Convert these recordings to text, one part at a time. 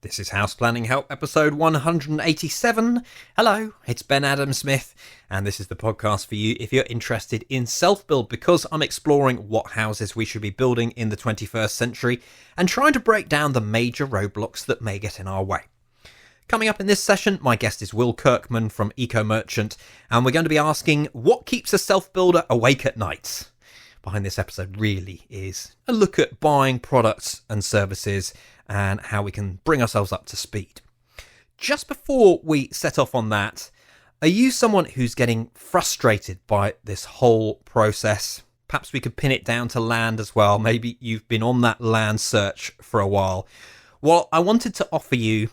This is House Planning Help, episode 187. Hello, it's Ben Adam Smith, and this is the podcast for you if you're interested in self-build, because I'm exploring what houses we should be building in the 21st century and trying to break down the major roadblocks that may get in our way. Coming up in this session, my guest is Will Kirkman from Eco Merchant, and we're going to be asking what keeps a self-builder awake at night. Behind this episode really is a look at buying products and services and how we can bring ourselves up to speed. Just before we set off on that, are you someone who's getting frustrated by this whole process? Perhaps we could pin it down to land as well. Maybe you've been on that land search for a while. Well, I wanted to offer you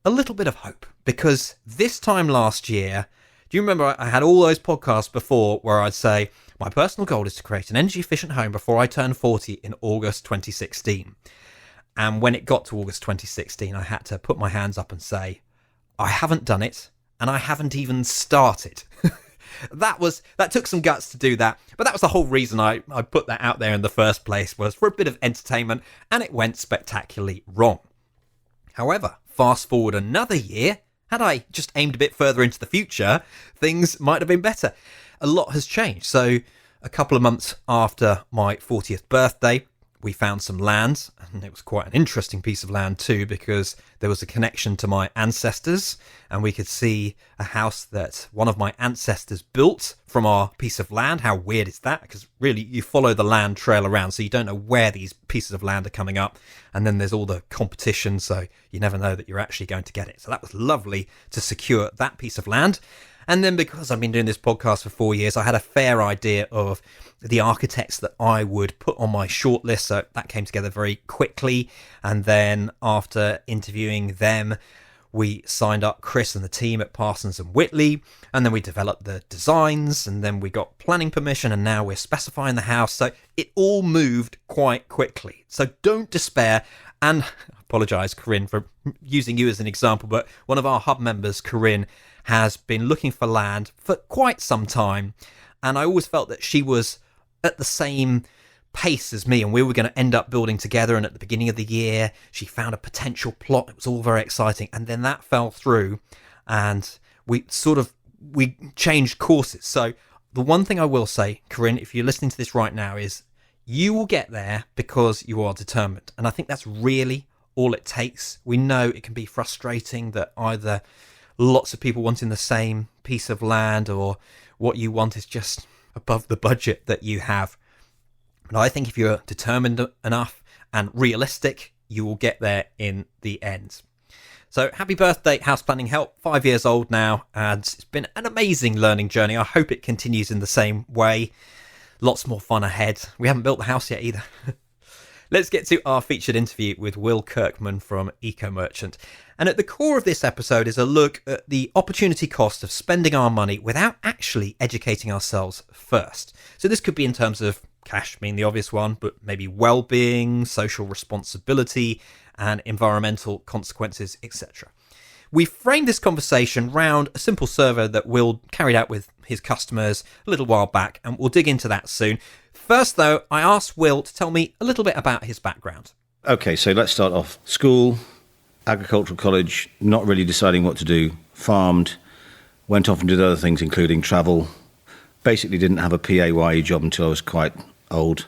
a little bit of hope, because this time last year, do you remember I had all those podcasts before where I'd say, my personal goal is to create an energy efficient home before I turn 40 in August 2016. And when it got to August 2016, I had to put my hands up and say, I haven't done it, and I haven't even started. That took some guts to do that, but that was the whole reason I put that out there in the first place, was for a bit of entertainment, and it went spectacularly wrong. However, fast forward another year, had I just aimed a bit further into the future, things might have been better. A lot has changed. So a couple of months after my 40th birthday, we found some land, and it was quite an interesting piece of land too, because there was a connection to my ancestors, and we could see a house that one of my ancestors built from our piece of land. How weird is that? Because really, you follow the land trail around, so you don't know where these pieces of land are coming up, and then there's all the competition, so you never know that you're actually going to get it. So that was lovely to secure that piece of land. And then, because I've been doing this podcast for 4 years, I had a fair idea of the architects that I would put on my shortlist. So that came together very quickly. And then after interviewing them, we signed up Chris and the team at Parsons and Whitley. And then we developed the designs, and then we got planning permission, and now we're specifying the house. So it all moved quite quickly. So don't despair. And I apologise, Corinne, for using you as an example, but one of our hub members, Corinne, has been looking for land for quite some time, and I always felt that she was at the same pace as me, and we were going to end up building together. And at the beginning of the year, she found a potential plot. It was all very exciting, and then that fell through, and we changed courses. So the one thing I will say, Corinne, if you're listening to this right now, is you will get there because you are determined, and I think that's really all it takes. We know it can be frustrating that either lots of people wanting the same piece of land, or what you want is just above the budget that you have. But I think if you're determined enough and realistic, you will get there in the end. So happy birthday, House Planning Help, 5 years old now, and it's been an amazing learning journey. I hope it continues in the same way. Lots more fun ahead. We haven't built the house yet either. Let's get to our featured interview with Will Kirkman from Eco Merchant. And at the core of this episode is a look at the opportunity cost of spending our money without actually educating ourselves first. So this could be in terms of cash being the obvious one, but maybe well-being, social responsibility, and environmental consequences, etc. We framed this conversation round a simple survey that Will carried out with his customers a little while back, and we'll dig into that soon. First, though, I asked Will to tell me a little bit about his background. Okay, so let's start off. School, agricultural college, not really deciding what to do, farmed, went off and did other things, including travel. Basically didn't have a PAYE job until I was quite old.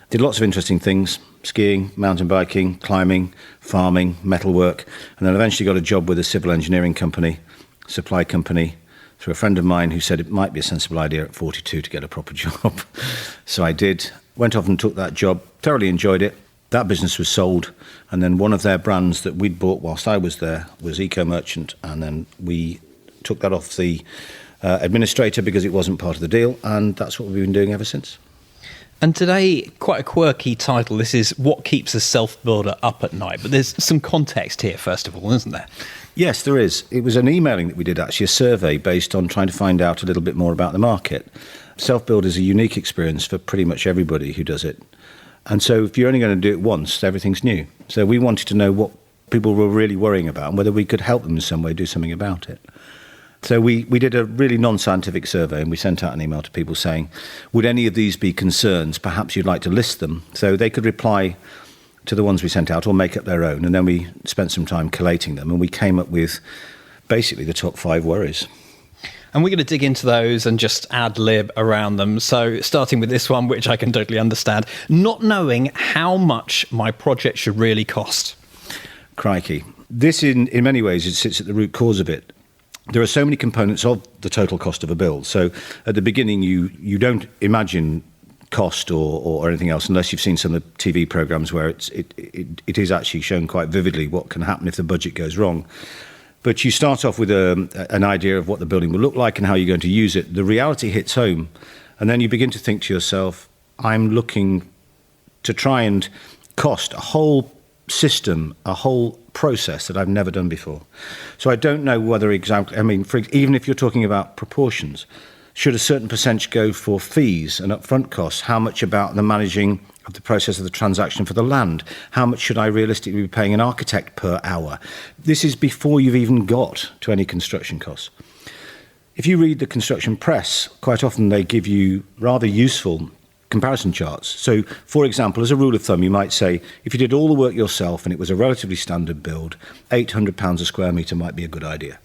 Did lots of interesting things, skiing, mountain biking, climbing, farming, metalwork, and then eventually got a job with a civil engineering company, supply company, through a friend of mine who said it might be a sensible idea at 42 to get a proper job. So I did, went off and took that job, thoroughly enjoyed it. That business was sold, and then one of their brands that we'd bought whilst I was there was Eco Merchant, and then we took that off the administrator because it wasn't part of the deal, and that's what we've been doing ever since. And today, quite a quirky title. This is What Keeps a Self-Builder Up at Night, but there's some context here, first of all, isn't there? Yes, there is. It was an emailing that we did, actually, a survey based on trying to find out a little bit more about the market. Self-build is a unique experience for pretty much everybody who does it. And so if you're only going to do it once, everything's new. So we wanted to know what people were really worrying about and whether we could help them in some way do something about it. So we did a really non-scientific survey, and we sent out an email to people saying, would any of these be concerns? Perhaps you'd like to list them. So they could reply to the ones we sent out or make up their own. And then we spent some time collating them, and we came up with basically the top 5 worries. And we're going to dig into those and just ad lib around them. So starting with this one, which I can totally understand, not knowing how much my project should really cost. Crikey. This, in many ways, it sits at the root cause of it. There are so many components of the total cost of a build. So at the beginning, you don't imagine cost or anything else unless you've seen some of the TV programs where it is actually shown quite vividly what can happen if the budget goes wrong. But you start off with an idea of what the building will look like and how you're going to use it. The reality hits home, and then you begin to think to yourself, I'm looking to try and cost a whole system, a whole process that I've never done before. So I don't know whether exactly, even if you're talking about proportions, should a certain percentage go for fees and upfront costs? How much about the managing of the process of the transaction for the land? How much should I realistically be paying an architect per hour? This is before you've even got to any construction costs. If you read the construction press, quite often they give you rather useful comparison charts. So, for example, as a rule of thumb, you might say, if you did all the work yourself and it was a relatively standard build, £800 a square metre might be a good idea.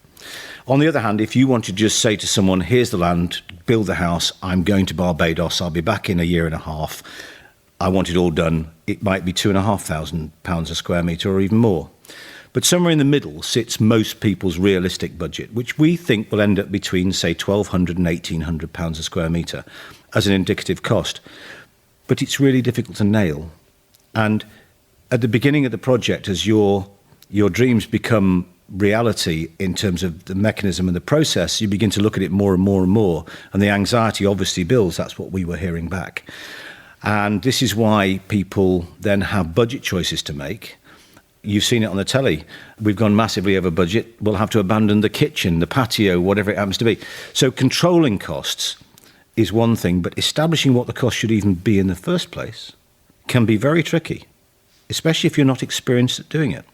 On the other hand, if you want to just say to someone, here's the land, build the house, I'm going to Barbados, I'll be back in a year and a half, I want it all done, it might be £2,500 a square metre or even more. But somewhere in the middle sits most people's realistic budget, which we think will end up between, say, £1,200 and £1,800 a square metre as an indicative cost. But it's really difficult to nail. And at the beginning of the project, as your dreams become reality in terms of the mechanism and the process, you begin to look at it more and more and more. And the anxiety obviously builds. That's what we were hearing back. And this is why people then have budget choices to make. You've seen it on the telly. We've gone massively over budget. We'll have to abandon the kitchen, the patio, whatever it happens to be. So controlling costs is one thing, but establishing what the cost should even be in the first place can be very tricky, especially if you're not experienced at doing it.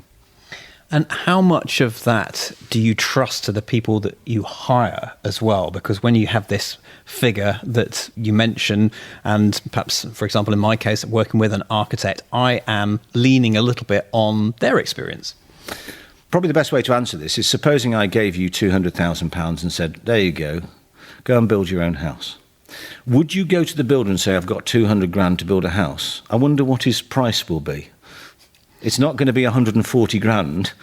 And how much of that do you trust to the people that you hire as well? Because when you have this figure that you mention, and perhaps, for example, in my case, working with an architect, I am leaning a little bit on their experience. Probably the best way to answer this is supposing I gave you £200,000 and said, there you go and build your own house. Would you go to the builder and say, I've got 200 grand to build a house? I wonder what his price will be. It's not going to be 140 grand.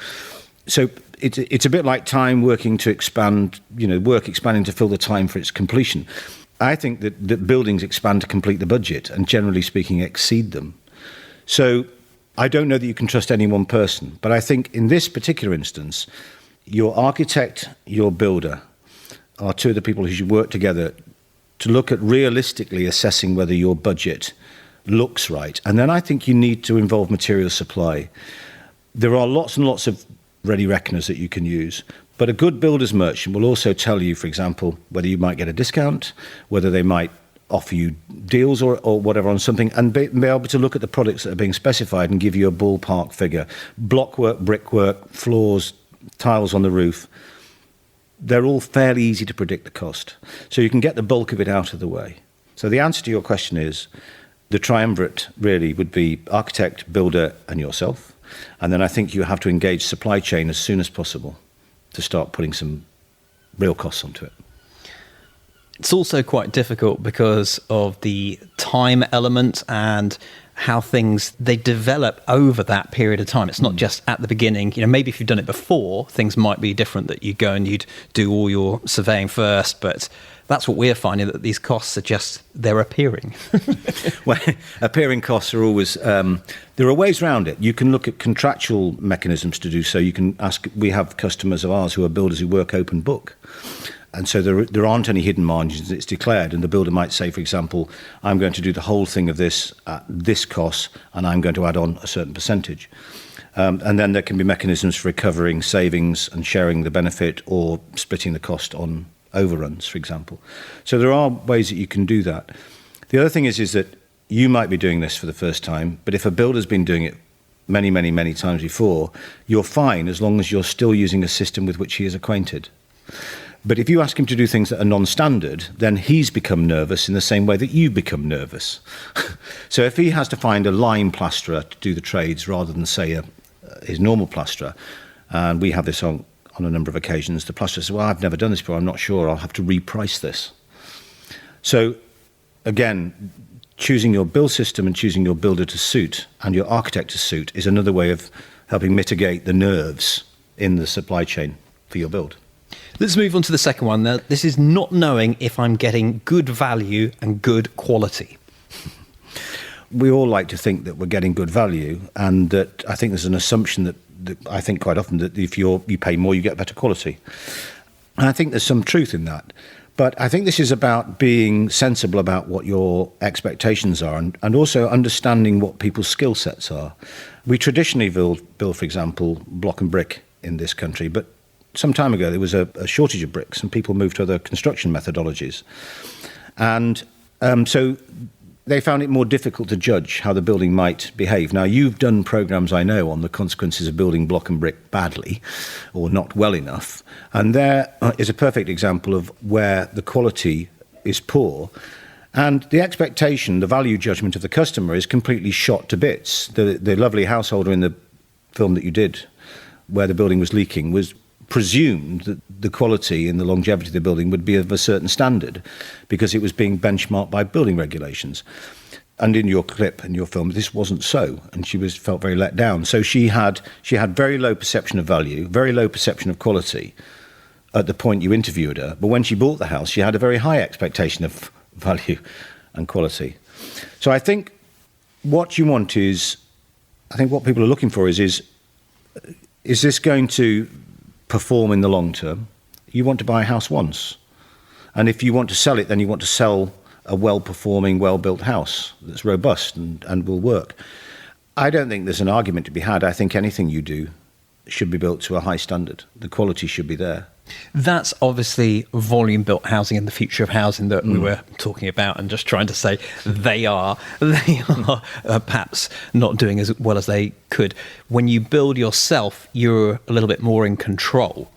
So it's a bit like time working to expand, work expanding to fill the time for its completion. I think that buildings expand to complete the budget and generally speaking exceed them. So I don't know that you can trust any one person, but I think in this particular instance, your architect, your builder are two of the people who should work together to look at realistically assessing whether your budget looks right. And then I think you need to involve material supply. There are lots and lots of ready reckoners that you can use, but a good builder's merchant will also tell you, for example, whether you might get a discount, whether they might offer you deals or whatever on something, and be able to look at the products that are being specified and give you a ballpark figure. Blockwork, brickwork, floors, tiles on the roof, they're all fairly easy to predict the cost. So you can get the bulk of it out of the way. So the answer to your question is, the triumvirate really would be architect, builder, and yourself. And then I think you have to engage supply chain as soon as possible to start putting some real costs onto it. It's also quite difficult because of the time element and how things, they develop over that period of time. It's not just at the beginning. Maybe if you've done it before, things might be different, that you go and you'd do all your surveying first, but that's what we're finding, that these costs are just, they're appearing. Well, appearing costs are always, there are ways around it. You can look at contractual mechanisms to do so. You can ask, we have customers of ours who are builders who work open book. And so there aren't any hidden margins. It's declared, and the builder might say, for example, I'm going to do the whole thing of this at this cost, and I'm going to add on a certain percentage. And then there can be mechanisms for recovering savings and sharing the benefit, or splitting the cost on overruns, for example. So there are ways that you can do that. The other thing is that you might be doing this for the first time, but if a builder's been doing it many, many, many times before, you're fine as long as you're still using a system with which he is acquainted. But if you ask him to do things that are non-standard, then he's become nervous in the same way that you become nervous. So if he has to find a lime plasterer to do the trades rather than, say, his normal plasterer, and we have this on a number of occasions, the plasterer says, well, I've never done this before, I'm not sure, I'll have to reprice this. So, again, choosing your build system and choosing your builder to suit and your architect to suit is another way of helping mitigate the nerves in the supply chain for your build. Let's move on to the second one. Now, this is not knowing if I'm getting good value and good quality. We all like to think that we're getting good value, and that I think there's an assumption that I think quite often that if you pay more, you get better quality. And I think there's some truth in that. But I think this is about being sensible about what your expectations are, and also understanding what people's skill sets are. We traditionally build, for example, block and brick in this country, but some time ago there was a shortage of bricks and people moved to other construction methodologies. And so they found it more difficult to judge how the building might behave. Now, you've done programs, I know, on the consequences of building block and brick badly or not well enough. And there is a perfect example of where the quality is poor. And the expectation, the value judgment of the customer is completely shot to bits. The lovely householder in the film that you did, where the building was leaking, was presumed that the quality and the longevity of the building would be of a certain standard because it was being benchmarked by building regulations. And in your clip, in your film, this wasn't so, and she felt very let down. So she had very low perception of value, very low perception of quality at the point you interviewed her. But when she bought the house, she had a very high expectation of value and quality. So I think what you want is, I think what people are looking for is this going to perform in the long term? You want to buy a house once. And if you want to sell it, then you want to sell a well-performing, well-built house that's robust and will work. I don't think there's an argument to be had. I think anything you do should be built to a high standard. The quality should be there. That's obviously volume-built housing and the future of housing that we were talking about, and just trying to say they are perhaps not doing as well as they could. When you build yourself, you're a little bit more in control.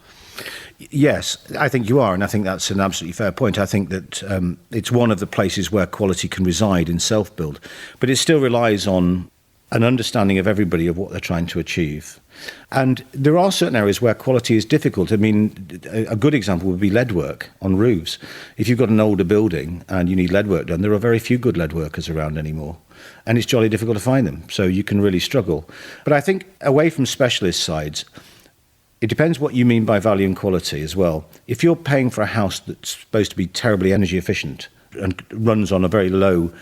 Yes, I think you are, and I think that's an absolutely fair point. I think that it's one of the places where quality can reside in self-build, but it still relies on an understanding of everybody of what they're trying to achieve. And there are certain areas where quality is difficult. I mean, a good example would be lead work on roofs. If you've got an older building and you need lead work done, there are very few good lead workers around anymore. And it's jolly difficult to find them, so you can really struggle. But I think away from specialist sides, it depends what you mean by value and quality as well. If you're paying for a house that's supposed to be terribly energy efficient and runs on a very low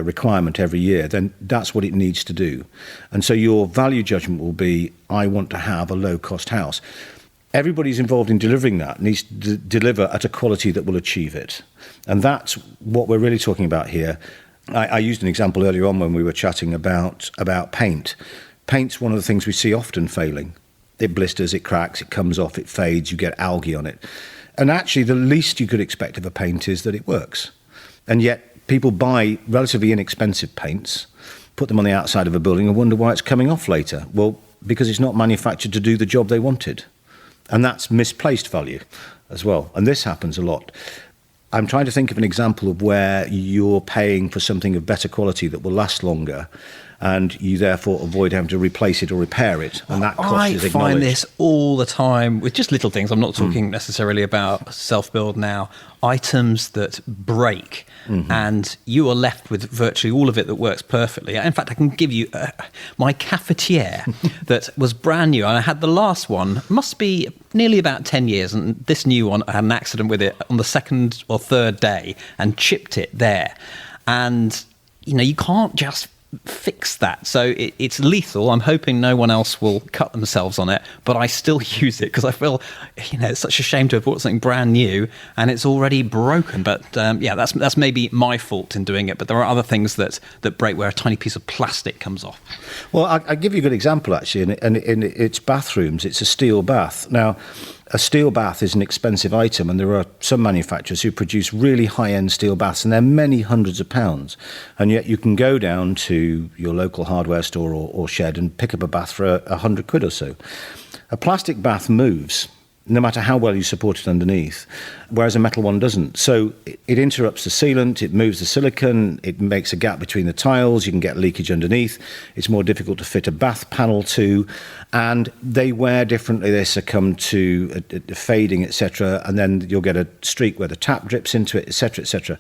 requirement every year, then that's what it needs to do. And so your value judgment will be, I want to have a low-cost house. Everybody's involved in delivering that needs to deliver at a quality that will achieve it. And that's what we're really talking about here. I used an example earlier on when we were chatting about paint. Paint's one of the things we see often failing. It blisters, it cracks, it comes off, it fades, you get algae on it. And actually, the least you could expect of a paint is that it works. And yet, people buy relatively inexpensive paints, put them on the outside of a building and wonder why it's coming off later. Well, because it's not manufactured to do the job they wanted. And that's misplaced value as well. And this happens a lot. I'm trying to think of an example of where you're paying for something of better quality that will last longer, and you therefore avoid having to replace it or repair it, and that cost is acknowledged. I find this all the time with just little things. I'm not talking necessarily about self-build now. Items that break, and you are left with virtually all of it that works perfectly. In fact, I can give you my cafetiere that was brand new. And I had the last one, must be nearly about 10 years, and this new one, I had an accident with it on the second or third day and chipped it there. And, you know, you can't just fix that, so it's lethal. I'm hoping no one else will cut themselves on it, but I still use it because I feel, you know, it's such a shame to have bought something brand new and it's already broken. But yeah, that's maybe my fault in doing it, but there are other things that break where a tiny piece of plastic comes off. Well, I'll give you a good example actually, and in its bathrooms, it's a steel bath. Now, a steel bath is an expensive item, and there are some manufacturers who produce really high-end steel baths, and they're many hundreds of pounds. And yet you can go down to your local hardware store or shed and pick up a bath for £100 or so. A plastic bath moves. no matter how well you support it underneath, whereas a metal one doesn't. So it interrupts the sealant, it moves the silicon, it makes a gap between the tiles, you can get leakage underneath, it's more difficult to fit a bath panel to, and they wear differently, they succumb to fading, etc., and then you'll get a streak where the tap drips into it, etc., etc.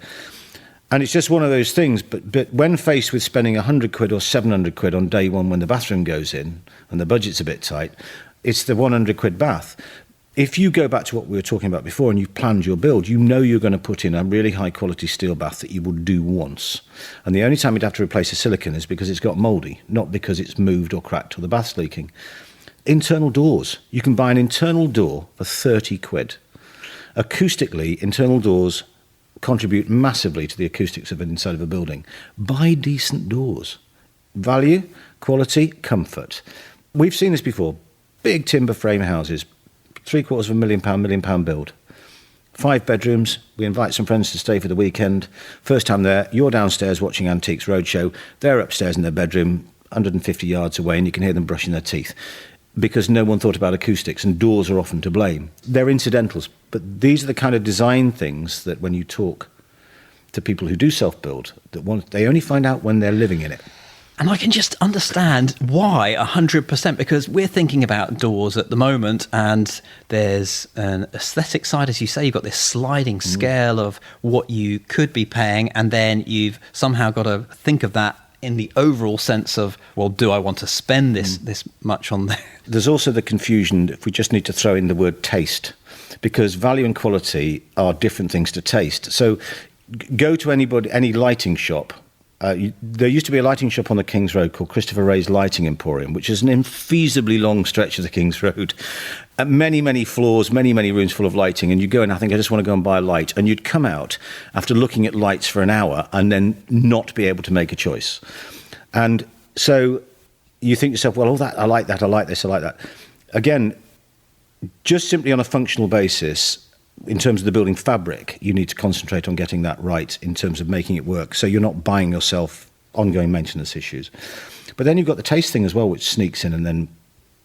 And it's just one of those things, but when faced with spending 100 quid or 700 quid on day one when the bathroom goes in, and the budget's a bit tight, it's the 100 quid bath. If you go back to what we were talking about before and you've planned your build, you know you're going to put in a really high quality steel bath that you will do once. And the only time you'd have to replace a silicon is because it's got mouldy, not because it's moved or cracked or the bath's leaking. Internal doors. You can buy an internal door for 30 quid. Acoustically, internal doors contribute massively to the acoustics of inside of a building. Buy decent doors. Value, quality, comfort. We've seen this before. Big timber frame houses, £750,000, £1 million build. 5 bedrooms, we invite some friends to stay for the weekend. First time there, you're downstairs watching Antiques Roadshow, they're upstairs in their bedroom, 150 yards away, and you can hear them brushing their teeth. Because no one thought about acoustics, and doors are often to blame. They're incidentals, but these are the kind of design things that when you talk to people who do self-build, they only find out when they're living in it. And I can just understand why 100%, because we're thinking about doors at the moment, and there's an aesthetic side, as you say. You've got this sliding scale of what you could be paying, and then you've somehow got to think of that in the overall sense of, well, do I want to spend this much on there? There's also the confusion, if we just need to throw in the word taste, because value and quality are different things to taste. So go to any lighting shop. There used to be a lighting shop on the King's Road called Christopher Wray's Lighting Emporium, which is an infeasibly long stretch of the King's Road. Many, many floors, many, many rooms full of lighting. And you'd go and I just want to go and buy a light. And you'd come out after looking at lights for an hour and then not be able to make a choice. And so you think to yourself, well, I like that, I like this, I like that. Again, just simply on a functional basis, in terms of the building fabric, you need to concentrate on getting that right in terms of making it work. So you're not buying yourself ongoing maintenance issues. But then you've got the taste thing as well, which sneaks in and then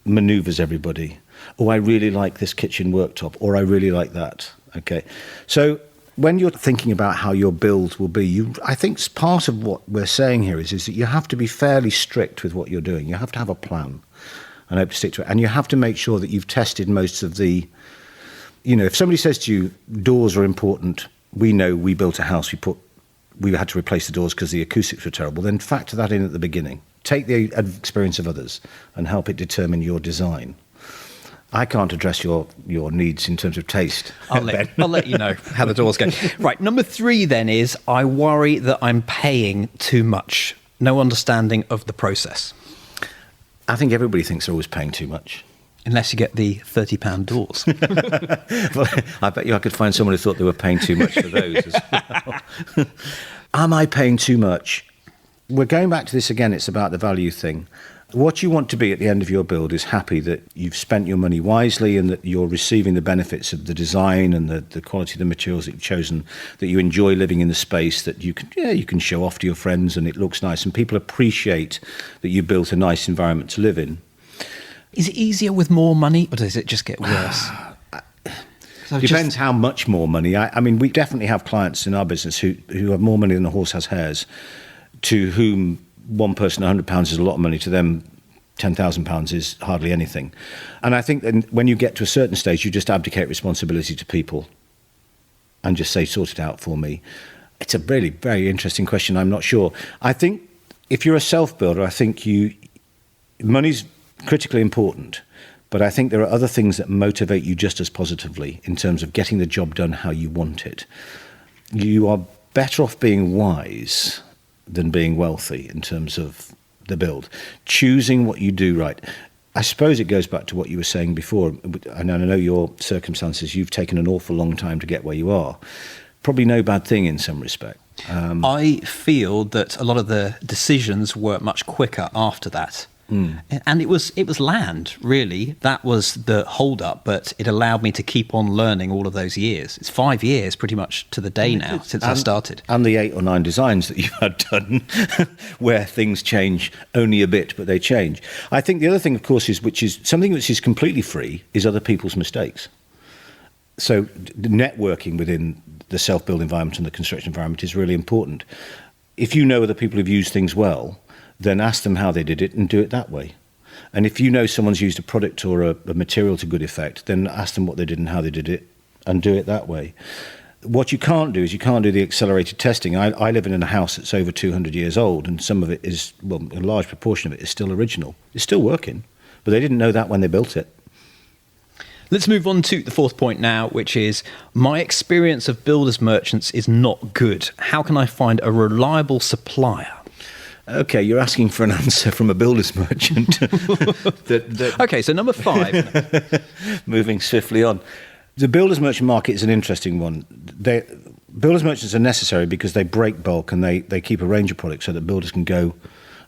maneuvers everybody. Oh, I really like this kitchen worktop, or I really like that. Okay. So when you're thinking about how your build will be, I think part of what we're saying here is that you have to be fairly strict with what you're doing. You have to have a plan and hope to stick to it. And you have to make sure that you've tested most of the... if somebody says to you, doors are important, we know we built a house, we had to replace the doors because the acoustics were terrible, then factor that in at the beginning. Take the experience of others and help it determine your design. I can't address your needs in terms of taste. I'll let you know how the doors go. Right, number 3 then is, I worry that I'm paying too much. No understanding of the process. I think everybody thinks they're always paying too much. Unless you get the £30 doors. Well, I bet you I could find someone who thought they were paying too much for those as well. Am I paying too much? We're going back to this again. It's about the value thing. What you want to be at the end of your build is happy that you've spent your money wisely and that you're receiving the benefits of the design and the quality of the materials that you've chosen, that you enjoy living in the space, that you can show off to your friends and it looks nice and people appreciate that you built a nice environment to live in. Is it easier with more money, or does it just get worse? Depends how much more money. I mean, we definitely have clients in our business who have more money than a horse has hairs, to whom one person £100 is a lot of money, to them £10,000 is hardly anything. And I think that when you get to a certain stage, you just abdicate responsibility to people and just say, sort it out for me. It's a really very interesting question. I'm not sure. I think if you're a self-builder, I think money's critically important, but I think there are other things that motivate you just as positively in terms of getting the job done how you want it. You are better off being wise than being wealthy in terms of the build. Choosing what you do right. I suppose it goes back to what you were saying before, and I know your circumstances, you've taken an awful long time to get where you are. Probably no bad thing in some respect. I feel that a lot of the decisions were much quicker after that. And it was land, really. That was the hold up, but it allowed me to keep on learning all of those years. It's 5 years pretty much to the day now since I started. And the 8 or 9 designs that you've had done where things change only a bit, but they change. I think the other thing, of course, which is something which is completely free, is other people's mistakes. So the networking within the self-build environment and the construction environment is really important. If you know other people who've used things well, then ask them how they did it and do it that way. And if you know someone's used a product or a material to good effect, then ask them what they did and how they did it and do it that way. What you can't do is you can't do the accelerated testing. I live in a house that's over 200 years old, and some of it is, well, a large proportion of it is still original. It's still working, but they didn't know that when they built it. Let's move on to the fourth point now, which is my experience of builders merchants is not good. How can I find a reliable supplier? Okay, you're asking for an answer from a builder's merchant. Okay, so number 5. Moving swiftly on. The builder's merchant market is an interesting one. Builder's merchants are necessary because they break bulk and they keep a range of products so that builders can go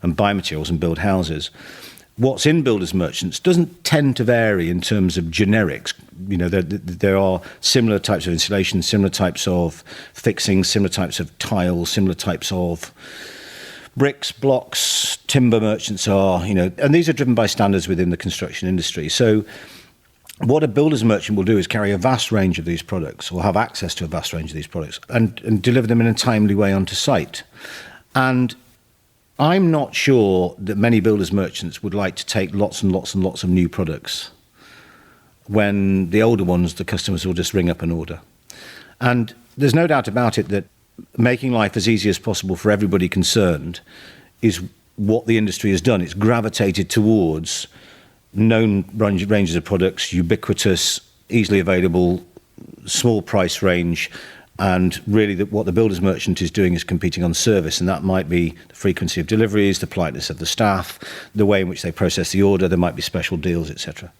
and buy materials and build houses. What's in builders merchants doesn't tend to vary in terms of generics. You know, there are similar types of insulation, similar types of fixings, similar types of tiles, similar types of bricks, blocks, timber merchants are, you know, and these are driven by standards within the construction industry. So what a builder's merchant will do is carry a vast range of these products, or have access to a vast range of these products, and deliver them in a timely way onto site. And I'm not sure that many builders merchants would like to take lots and lots and lots of new products when the older ones, the customers will just ring up and order. And there's no doubt about it that making life as easy as possible for everybody concerned is what the industry has done. It's gravitated towards known ranges of products, ubiquitous, easily available, small price range, and really what the builder's merchant is doing is competing on service, and that might be the frequency of deliveries, the politeness of the staff, the way in which they process the order, there might be special deals, etc.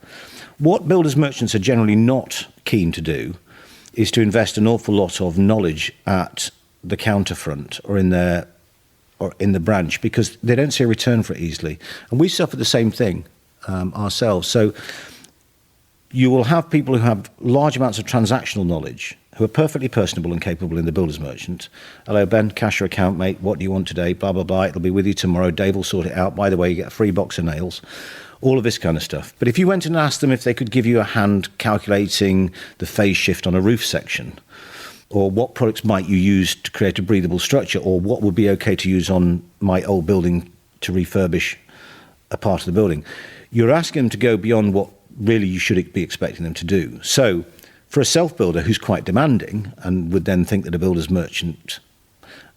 What builders merchants are generally not keen to do is to invest an awful lot of knowledge at the counterfront or in the branch, because they don't see a return for it easily. And we suffer the same thing ourselves. So you will have people who have large amounts of transactional knowledge, who are perfectly personable and capable in the builder's merchant. Hello, Ben, cash your account, mate. What do you want today? Blah, blah, blah. It'll be with you tomorrow. Dave will sort it out. By the way, you get a free box of nails. All of this kind of stuff. But if you went and asked them if they could give you a hand calculating the phase shift on a roof section, or what products might you use to create a breathable structure, or what would be okay to use on my old building to refurbish a part of the building, you're asking them to go beyond what really you should be expecting them to do. So for a self-builder who's quite demanding and would then think that a builder's merchant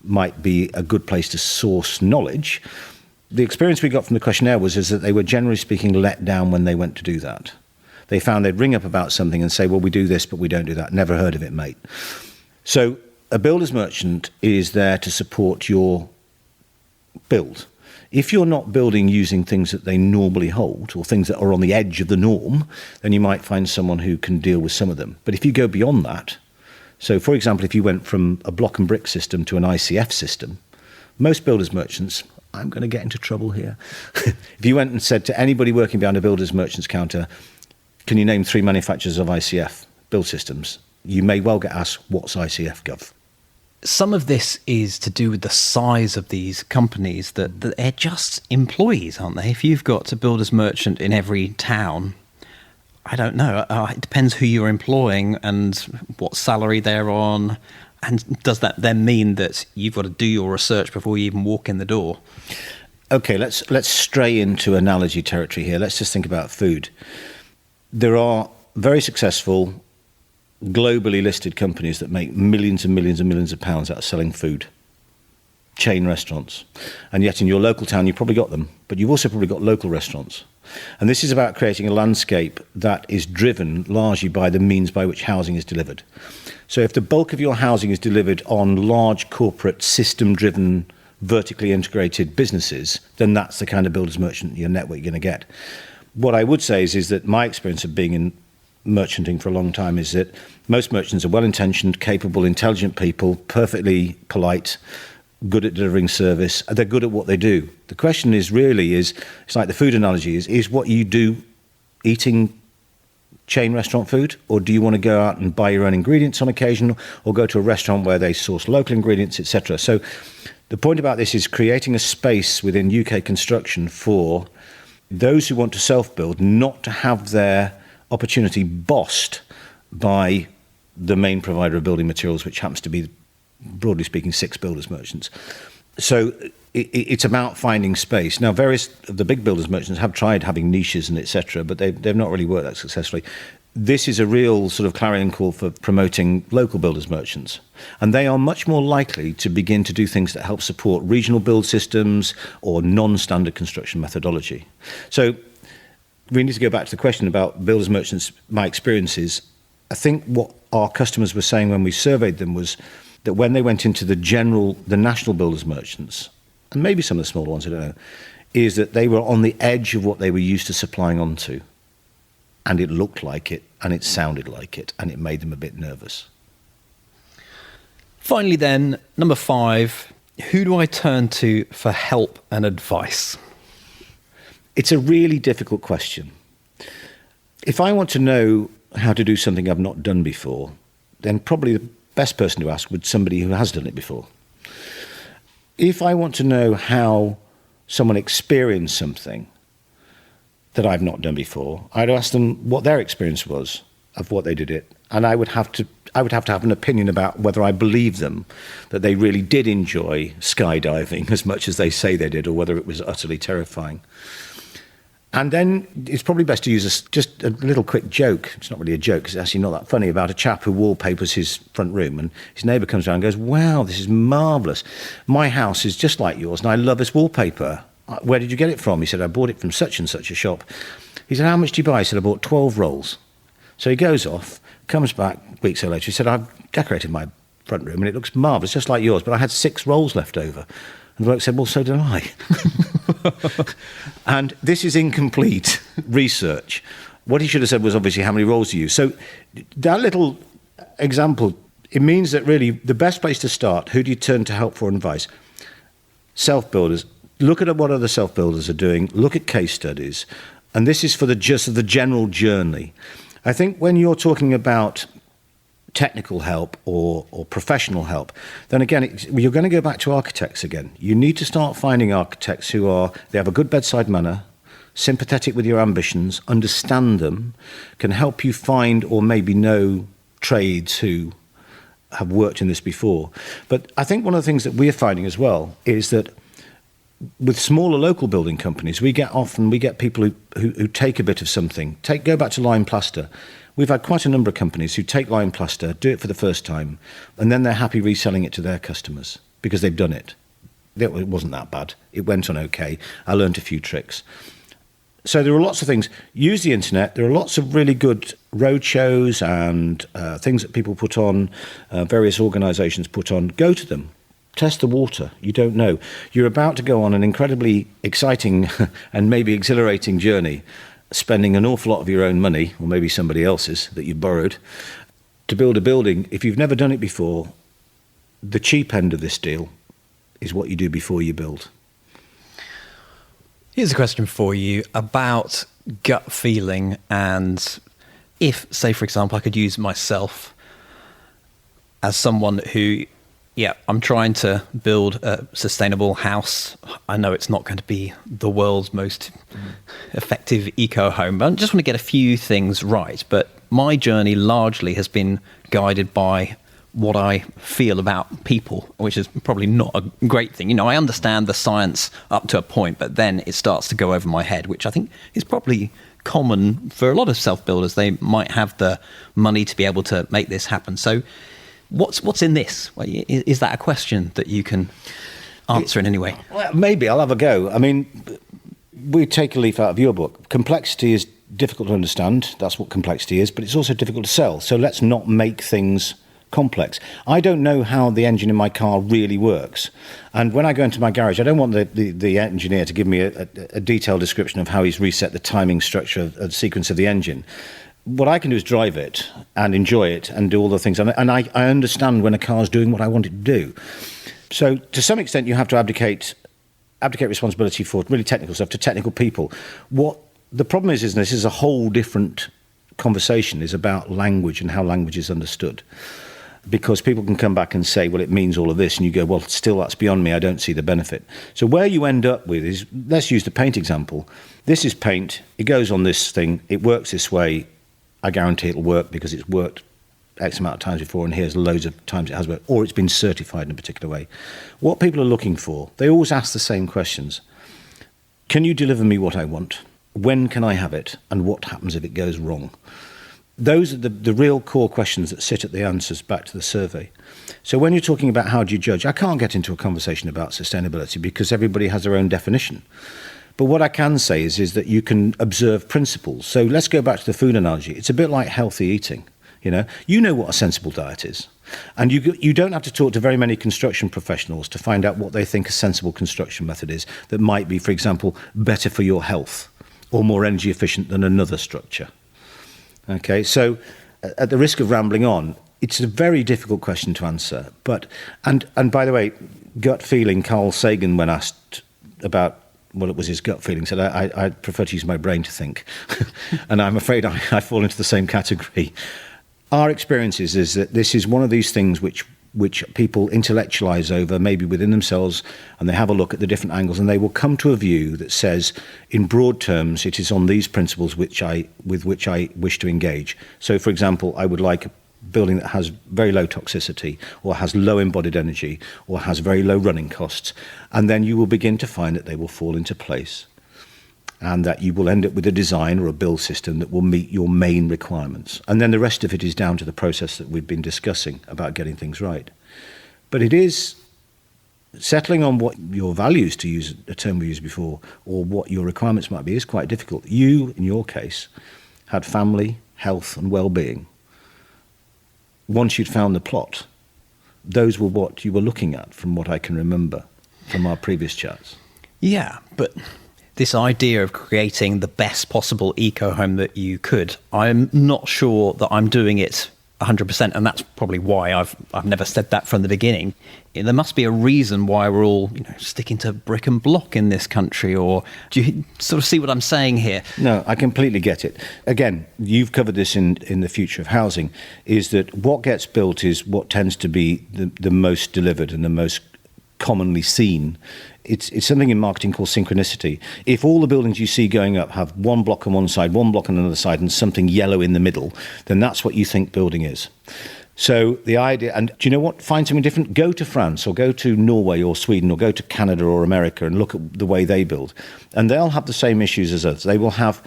might be a good place to source knowledge, the experience we got from the questionnaire is that they were generally speaking let down when they went to do that. They found they'd ring up about something and say, well, we do this, but we don't do that. Never heard of it, mate. So a builder's merchant is there to support your build. If you're not building using things that they normally hold, or things that are on the edge of the norm, then you might find someone who can deal with some of them. But if you go beyond that, so for example, if you went from a block and brick system to an ICF system, most builders merchants, I'm going to get into trouble here. If you went and said to anybody working behind a builder's merchant's counter, can you name 3 manufacturers of ICF build systems? You may well get asked, what's ICF, Gov? Some of this is to do with the size of these companies, that they're just employees, aren't they? If you've got a builder's merchant in every town, I don't know. It depends who you're employing and what salary they're on. And does that then mean that you've got to do your research before you even walk in the door? Okay, let's stray into analogy territory here. Let's just think about food. There are very successful, globally listed companies that make millions and millions and millions of pounds out of selling food, chain restaurants. And yet in your local town, you've probably got them, but you've also probably got local restaurants. And this is about creating a landscape that is driven largely by the means by which housing is delivered. So if the bulk of your housing is delivered on large corporate system-driven, vertically integrated businesses, then that's the kind of builder's merchant your network you're going to get. What I would say is that my experience of being in merchanting for a long time is that most merchants are well-intentioned, capable, intelligent people, perfectly polite, good at delivering service. They're good at what they do. The question is really it's like the food analogy is what you do eating chain restaurant food, or do you want to go out and buy your own ingredients on occasion, or go to a restaurant where they source local ingredients, etc. So the point about this is creating a space within UK construction for those who want to self-build not to have their opportunity bossed by the main provider of building materials, which happens to be, broadly speaking, 6 builders merchants. So it's about finding space. Now, various of the big builders merchants have tried having niches and etc., but they've not really worked that successfully. This is a real sort of clarion call for promoting local builders merchants. And they are much more likely to begin to do things that help support regional build systems or non-standard construction methodology. So we need to go back to the question about builders merchants. My experiences, I think what our customers were saying when we surveyed them was that when they went into the national builders merchants, and maybe some of the smaller ones, I don't know, is that they were on the edge of what they were used to supplying onto. And it looked like it, and it sounded like it, and it made them a bit nervous. Finally then, number 5, who do I turn to for help and advice? It's a really difficult question. If I want to know how to do something I've not done before, then probably the best person to ask would be somebody who has done it before. If I want to know how someone experienced something that I've not done before, I'd ask them what their experience was of what they did it, and I would have to have an opinion about whether I believe them that they really did enjoy skydiving as much as they say they did, or whether it was utterly terrifying. And then it's probably best to use just a little quick joke. It's not really a joke, because it's actually not that funny, about a chap who wallpapers his front room, and his neighbour comes around and goes, "Wow, this is marvellous. My house is just like yours, and I love this wallpaper. Where did you get it from?" He said, "I bought it from such and such a shop." He said, "How much did you buy?" He said, "I bought 12 rolls. So he goes off, comes back weeks later. He said, "I've decorated my front room and it looks marvellous, just like yours, but I had 6 rolls left over." And the bloke said, "Well, so did I." And this is incomplete research. What he should have said was obviously, "How many rolls do you use?" So that little example, it means that really the best place to start, who do you turn to help for advice? Self-builders. Look at what other self-builders are doing. Look at case studies. And this is for the general journey. I think when you're talking about technical help or professional help, then again, you're going to go back to architects again. You need to start finding architects they have a good bedside manner, sympathetic with your ambitions, understand them, can help you find or maybe know trades who have worked in this before. But I think one of the things that we're finding as well is that with smaller local building companies, we get people who take a bit of something. Go back to lime plaster. We've had quite a number of companies who take lime plaster, do it for the first time, and then they're happy reselling it to their customers because they've done it. It wasn't that bad. It went on okay. I learned a few tricks. So there are lots of things. Use the internet. There are lots of really good road shows and things that people put on, various organisations put on. Go to them. Test the water. You don't know. You're about to go on an incredibly exciting and maybe exhilarating journey, spending an awful lot of your own money, or maybe somebody else's that you borrowed, to build a building. If you've never done it before, the cheap end of this deal is what you do before you build. Here's a question for you about gut feeling, and if, say, for example, I could use myself as someone who, I'm trying to build a sustainable house. I know it's not going to be the world's most effective eco home, but I just want to get a few things right. But my journey largely has been guided by what I feel about people, which is probably not a great thing. I understand the science up to a point, but then it starts to go over my head, which I think is probably common for a lot of self-builders. They might have the money to be able to make this happen. So what's in this? Is that a question that you can answer in any way? Well, maybe I'll have a go. I mean, we take a leaf out of your book. Complexity is difficult to understand. That's what complexity is, but it's also difficult to sell. So let's not make things complex. I don't know how the engine in my car really works. And when I go into my garage, I don't want the engineer to give me a detailed description of how he's reset the timing structure of the sequence of the engine. What I can do is drive it and enjoy it and do all the things. And I understand when a car's doing what I want it to do. So to some extent, you have to abdicate responsibility for really technical stuff to technical people. What the problem is this is a whole different conversation, is about language and how language is understood. Because people can come back and say, well, it means all of this. And you go, well, still, that's beyond me. I don't see the benefit. So where you end up with is, let's use the paint example. This is paint. It goes on this thing. It works this way. I guarantee it'll work because it's worked X amount of times before and here's loads of times it has worked, or it's been certified in a particular way. What people are looking for, they always ask the same questions. Can you deliver me what I want? When can I have it? And what happens if it goes wrong? Those are the real core questions that sit at the answers back to the survey. So when you're talking about how do you judge, I can't get into a conversation about sustainability because everybody has their own definition. But what I can say is that you can observe principles. So let's go back to the food analogy. It's a bit like healthy eating. You know what a sensible diet is. And you don't have to talk to very many construction professionals to find out what they think a sensible construction method is that might be, for example, better for your health or more energy efficient than another structure. Okay, so at the risk of rambling on, it's a very difficult question to answer. But and by the way, gut feeling, Carl Sagan, when asked about what it was his gut feeling, said, I prefer to use my brain to think. And I'm afraid I fall into the same category. Our experience is that this is one of these things which people intellectualize over, maybe within themselves, and they have a look at the different angles, and they will come to a view that says, in broad terms, it is on these principles with which I wish to engage. So, for example, I would like a building that has very low toxicity, or has low embodied energy, or has very low running costs, and then you will begin to find that they will fall into place, and that you will end up with a design or a build system that will meet your main requirements. And then the rest of it is down to the process that we've been discussing about getting things right. But it is settling on what your values, to use a term we used before, or what your requirements might be, is quite difficult. You, in your case, had family, health and well-being. Once you'd found the plot, those were what you were looking at, from what I can remember from our previous chats. Yeah, but this idea of creating the best possible eco-home that you could, I'm not sure that I'm doing it 100%, and that's probably why I've never said that from the beginning. There must be a reason why we're all sticking to brick and block in this country, or do you sort of see what I'm saying here? No, I completely get it. Again, you've covered this in the future of housing, is that what gets built is what tends to be the most delivered and the most commonly seen. It's something in marketing called synchronicity. If all the buildings you see going up have one block on one side, one block on another side, and something yellow in the middle, then that's what you think building is. So the idea, and do you know what? Find something different. Go to France, or go to Norway or Sweden, or go to Canada or America and look at the way they build. And they'll have the same issues as us. They will have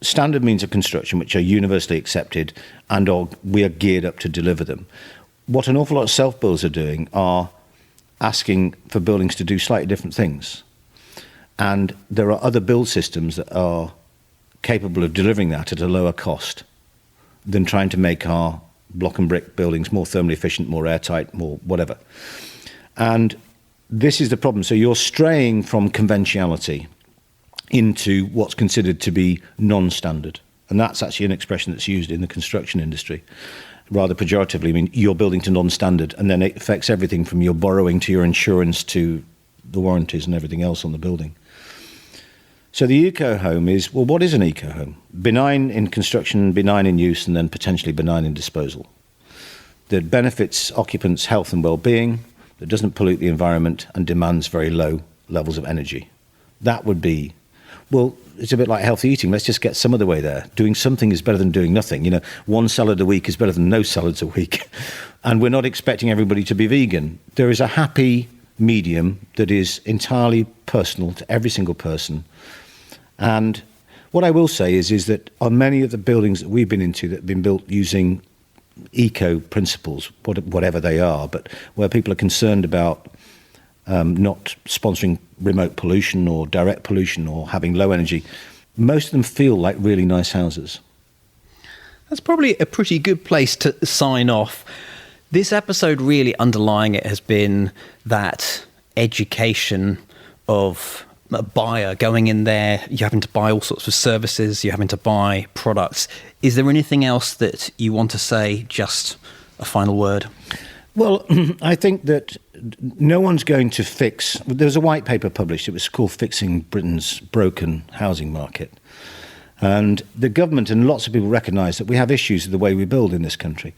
standard means of construction which are universally accepted, and we are geared up to deliver them. What an awful lot of self-builds are doing are asking for buildings to do slightly different things. And there are other build systems that are capable of delivering that at a lower cost than trying to make our block and brick buildings more thermally efficient, more airtight, more whatever. And this is the problem. So you're straying from conventionality into what's considered to be non-standard. And that's actually an expression that's used in the construction industry rather pejoratively. I mean, you're building to non-standard, and then it affects everything from your borrowing to your insurance to the warranties and everything else on the building. So the eco-home is, well, what is an eco-home? Benign in construction, benign in use, and then potentially benign in disposal. That benefits occupants' health and well-being, that doesn't pollute the environment, and demands very low levels of energy. That would be, well, it's a bit like healthy eating. Let's just get some of the way there. Doing something is better than doing nothing. One salad a week is better than no salads a week. And we're not expecting everybody to be vegan. There is a happy medium that is entirely personal to every single person. And what I will say is that on many of the buildings that we've been into that have been built using eco principles, whatever they are, but where people are concerned about not sponsoring remote pollution or direct pollution or having low energy, most of them feel like really nice houses. That's probably a pretty good place to sign off. This episode, really underlying it, has been that education of a buyer going in there. You're having to buy all sorts of services, you're having to buy products. Is there anything else that you want to say, just a final word? Well, I think that no one's going to fix. There was a white paper published. It was called Fixing Britain's Broken Housing Market. And the government and lots of people recognise that we have issues with the way we build in this country.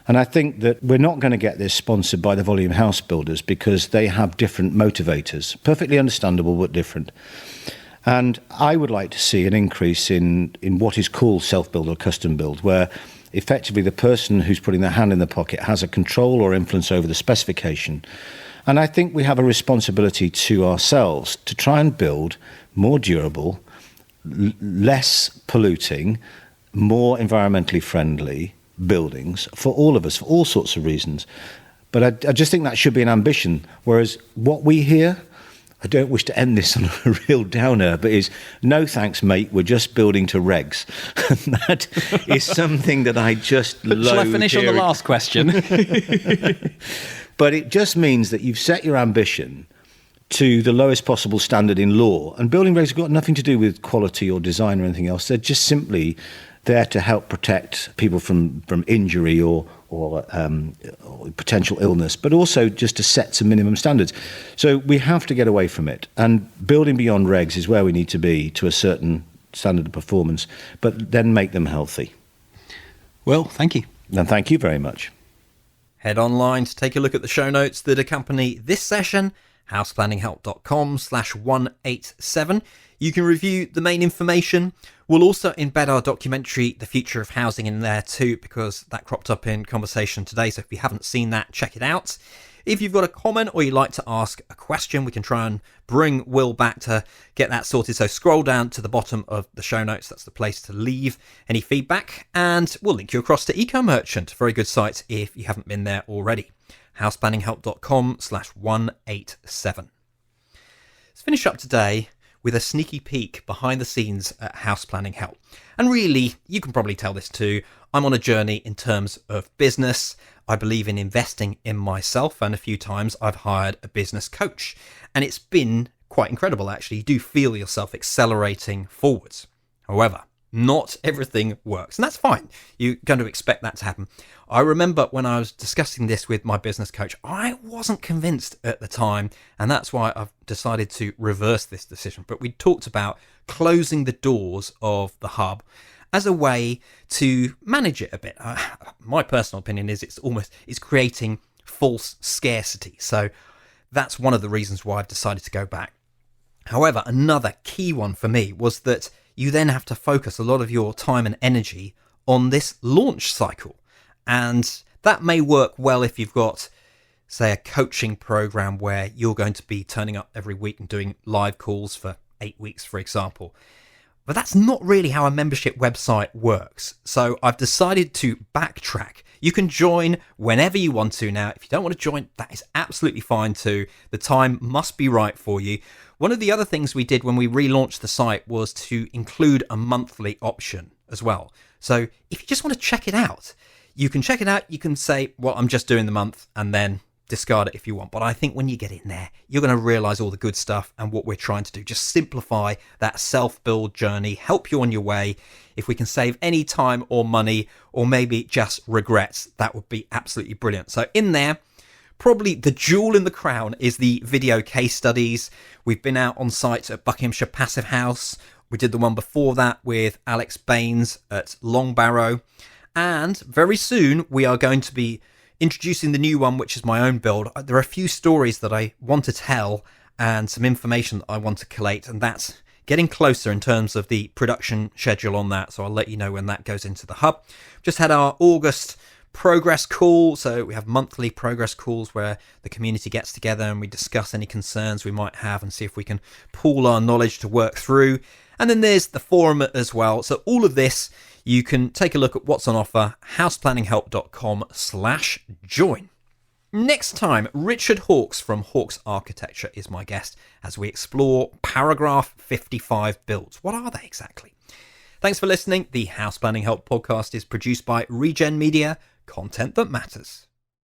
And I think that we're not going to get this sponsored by the volume house builders because they have different motivators. Perfectly understandable, but different. And I would like to see an increase in what is called self-build or custom build, where effectively the person who's putting their hand in the pocket has a control or influence over the specification. And I think we have a responsibility to ourselves to try and build more durable, less polluting, more environmentally friendly buildings for all of us, for all sorts of reasons. But I just think that should be an ambition. Whereas what we hear, I don't wish to end this on a real downer, but is, no thanks, mate, we're just building to regs. And that is something that I just loathe. Shall I finish on the last question? But it just means that you've set your ambition to the lowest possible standard in law. And building regs have got nothing to do with quality or design or anything else. They're just simply there to help protect people from injury or potential illness, but also just to set some minimum standards. So we have to get away from it. And building beyond regs is where we need to be to a certain standard of performance, but then make them healthy. Well, thank you. And thank you very much. Head online to take a look at the show notes that accompany this session, houseplanninghelp.com/187. You can review the main information. We'll also embed our documentary, The Future of Housing, in there too, because that cropped up in conversation today. So if you haven't seen that, check it out. If you've got a comment or you'd like to ask a question, we can try and bring Will back to get that sorted. So scroll down to the bottom of the show notes. That's the place to leave any feedback. And we'll link you across to EcoMerchant, very good site if you haven't been there already. houseplanninghelp.com/187. Let's finish up today with a sneaky peek behind the scenes at House Planning Help. And really, you can probably tell this too, I'm on a journey in terms of business. I believe in investing in myself, and a few times I've hired a business coach. And it's been quite incredible, actually. You do feel yourself accelerating forwards. However, not everything works, and that's fine. You're going to expect that to happen. I remember when I was discussing this with my business coach, I wasn't convinced at the time, and that's why I've decided to reverse this decision. But we talked about closing the doors of the hub as a way to manage it a bit. My personal opinion is it's creating false scarcity. So that's one of the reasons why I've decided to go back. However, another key one for me was that you then have to focus a lot of your time and energy on this launch cycle. And that may work well if you've got, say, a coaching program where you're going to be turning up every week and doing live calls for 8 weeks, for example. But that's not really how a membership website works. So I've decided to backtrack. You can join whenever you want to now. If you don't want to join, that is absolutely fine too. The time must be right for you. One of the other things we did when we relaunched the site was to include a monthly option as well. So if you just want to check it out, you can check it out. You can say, well, I'm just doing the month, and then discard it if you want. But I think when you get in there, you're going to realize all the good stuff and what we're trying to do. Just simplify that self-build journey, help you on your way. If we can save any time or money, or maybe just regrets, that would be absolutely brilliant. So in there, probably the jewel in the crown is the video case studies. We've been out on site at Buckinghamshire Passive House. We did the one before that with Alex Baines at Longbarrow. And very soon we are going to be introducing the new one, which is my own build. There are a few stories that I want to tell and some information that I want to collate, and that's getting closer in terms of the production schedule on that. So I'll let you know when that goes into the hub. Just had our August progress call. So we have monthly progress calls where the community gets together and we discuss any concerns we might have and see if we can pool our knowledge to work through. And then there's the forum as well. So all of this, you can take a look at what's on offer, houseplanninghelp.com/join. Next time, Richard Hawkes from Hawkes Architecture is my guest as we explore paragraph 55 builds. What are they exactly? Thanks for listening. The House Planning Help podcast is produced by Regen Media, content that matters.